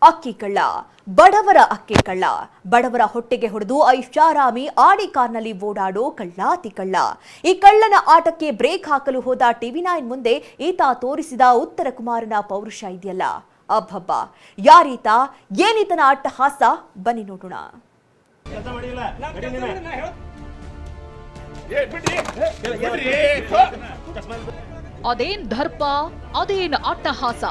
ಅಕ್ಕಿ ಕಳ್ಳ, ಬಡವರ ಅಕ್ಕಿ ಕಳ್ಳ, ಬಡವರ ಹೊಟ್ಟೆಗೆ ಹೊಡೆದು ಐಷಾರಾಮಿ ಆಡಿ ಕಾರ್ನಲ್ಲಿ ಓಡಾಡೋ ಕಳ್ಳಾತಿ ಕಳ್ಳ. ಈ ಕಳ್ಳನ ಆಟಕ್ಕೆ ಬ್ರೇಕ್ ಹಾಕಲು ಹೋದ TV9 ಮುಂದೆ ಈತ ತೋರಿಸಿದ ಉತ್ತರ ಕುಮಾರನ ಪೌರುಷ ಇದೆಯಲ್ಲ, ಅಬ್ಬಬ್ಬ, ಯಾರೀತ, ಏನಿತನ ಅಟ್ಟಹಾಸ, ಬನ್ನಿ ನೋಡೋಣ. ಅದೇನ್ ದರ್ಪ, ಅದೇನ್ ಅಟ್ಟಹಾಸ.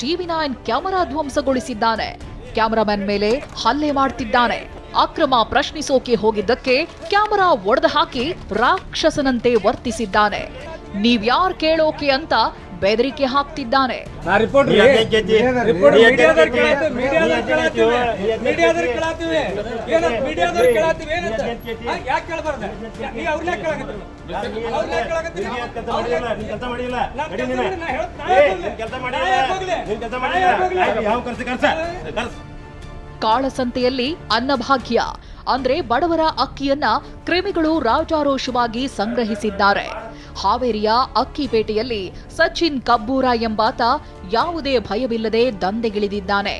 TV9 camera ಧ್ವಂಸಗೊಳಿಸಿದ್ದಾನೆ. ಕ್ಯಾಮೆರಾಮನ್ ಮೇಲೆ ಹಲ್ಲೆ ಮಾಡ್ತಿದ್ದಾನೆ. ಅಕ್ರಮ ಪ್ರಶ್ನಿಸೋಕೆ ಹೋಗಿದ್ದಕ್ಕೆ ಕ್ಯಾಮೆರಾ ಒಡೆದು ಹಾಕಿ ರಾಕ್ಷಸನಂತೆ ವರ್ತಿಸಿದ್ದಾನೆ. ನೀವ್ಯಾರ್ ಕೇಳೋಕೆ ಅಂತ ಬೆದರಿಕೆ ಹಾಕ್ತಿದ್ದಾನೆ. ಕಾಳಸಂತೆಯಲ್ಲಿ ಅನ್ನಭಾಗ್ಯ ಅಂದ್ರೆ ಬಡವರ ಅಕ್ಕಿಯನ್ನ ಕ್ರಿಮಿಗಳು ರಾಜಾರೋಷವಾಗಿ ಸಂಗ್ರಹಿಸಿದ್ದಾರೆ. ಹಾವೇರಿಯ ಅಕ್ಕಿಪೇಟೆಯಲ್ಲಿ ಸಚಿನ್ ಕಬ್ಬೂರ ಎಂಬಾತ ಯಾವುದೇ ಭಯವಿಲ್ಲದೆ ದಂಧೆಗಿಳಿದಿದ್ದಾನೆ.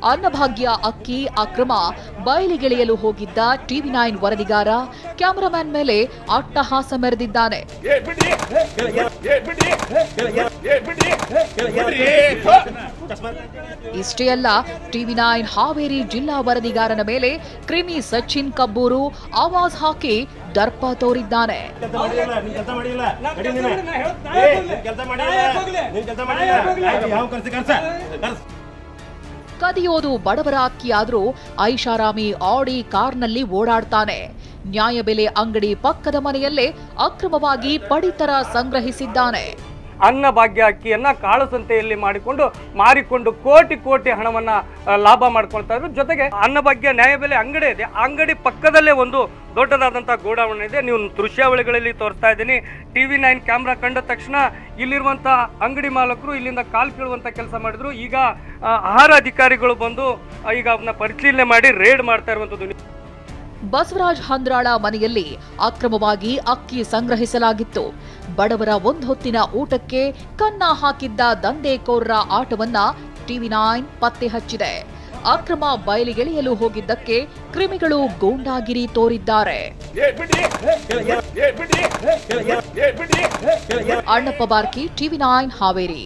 ಅನ್ನಭಾಗ್ಯ ಅಕ್ಕಿ ಅಕ್ರಮ ಬಯಲಿಗೆಳೆಯಲು ಹೋಗಿದ್ದ TV9 ವರದಿಗಾರ ಕ್ಯಾಮೆರಾಮನ್ ಮೇಲೆ ಅಟ್ಟಹಾಸ ಮೆರೆದಿದ್ದಾನೆ. ಇಷ್ಟೇ ಅಲ್ಲ, TV9 ಹಾವೇರಿ ಜಿಲ್ಲಾ ವರದಿಗಾರನ ಮೇಲೆ ಕ್ರಿಮಿ ಸಚಿನ್ ಕಬ್ಬೂರು ಆವಾಜ್ ಹಾಕಿ ದರ್ಪ ತೋರಿದ್ದಾನೆ. ಕದಿಯೋದು ಬಡವರ ಅಕ್ಕಿಯಾದ್ರೂ ಐಷಾರಾಮಿ ಆಡಿ ಕಾರ್ನಲ್ಲಿ ಓಡಾಡ್ತಾನೆ. ನ್ಯಾಯಬೆಲೆ ಅಂಗಡಿ ಪಕ್ಕದ ಮನೆಯಲ್ಲೇ ಅಕ್ರಮವಾಗಿ ಪಡಿತರ ಸಂಗ್ರಹಿಸಿದ್ದಾನೆ. ಅನ್ನಭಾಗ್ಯ ಅಕ್ಕಿಯನ್ನ ಕಾಳಸಂತೆಯಲ್ಲಿ ಮಾರಿಕೊಂಡು ಕೋಟಿ ಕೋಟಿ ಹಣವನ್ನ ಲಾಭ ಮಾಡ್ಕೊಳ್ತಾ ಇದ್ರು. ಜೊತೆಗೆ ಅನ್ನಭಾಗ್ಯ ನ್ಯಾಯಬೆಲೆ ಅಂಗಡಿ ಇದೆ, ಅಂಗಡಿ ಪಕ್ಕದಲ್ಲೇ ಒಂದು ದೊಡ್ಡದಾದಂತಹ ಗೋಡೌನ್ ಇದೆ. ನೀವು ದೃಶ್ಯಾವಳಿಗಳಲ್ಲಿ ತೋರಿಸ್ತಾ ಇದ್ದೀನಿ. TV9 ಕ್ಯಾಮ್ರಾ ಕಂಡ ತಕ್ಷಣ ಇಲ್ಲಿರುವಂತಹ ಅಂಗಡಿ ಮಾಲಕರು ಇಲ್ಲಿಂದ ಕಾಲ್ ಕೀಳುವಂತ ಕೆಲಸ ಮಾಡಿದ್ರು. ಈಗ ಆಹಾರ ಅಧಿಕಾರಿಗಳು ಬಂದು ಈಗ ಅದನ್ನ ಪರಿಶೀಲನೆ ಮಾಡಿ ರೇಡ್ ಮಾಡ್ತಾ ಇರುವಂತದ್ದು. ಬಸವರಾಜ್ ಹಂದ್ರಾಳ ಮನೆಯಲ್ಲಿ ಅಕ್ರಮವಾಗಿ ಅಕ್ಕಿ ಸಂಗ್ರಹಿಸಲಾಗಿತ್ತು. ಬಡವರ ಒಂದೊತ್ತಿನ ಊಟಕ್ಕೆ ಕನ್ನ ಹಾಕಿದ್ದ ದಂಧೆಕೋರರ ಆಟವನ್ನ TV9 ಪತ್ತೆ ಹಚ್ಚಿದೆ. ಅಕ್ರಮ ಬಯಲಿಗೆಳೆಯಲು ಹೋಗಿದ್ದಕ್ಕೆ ಕ್ರಿಮಿಗಳು ಗೂಂಡಾಗಿರಿ ತೋರಿದ್ದಾರೆ. ಅಣ್ಣಪ್ಪ ಬಾರ್ಕಿ, TV9 ಹಾವೇರಿ.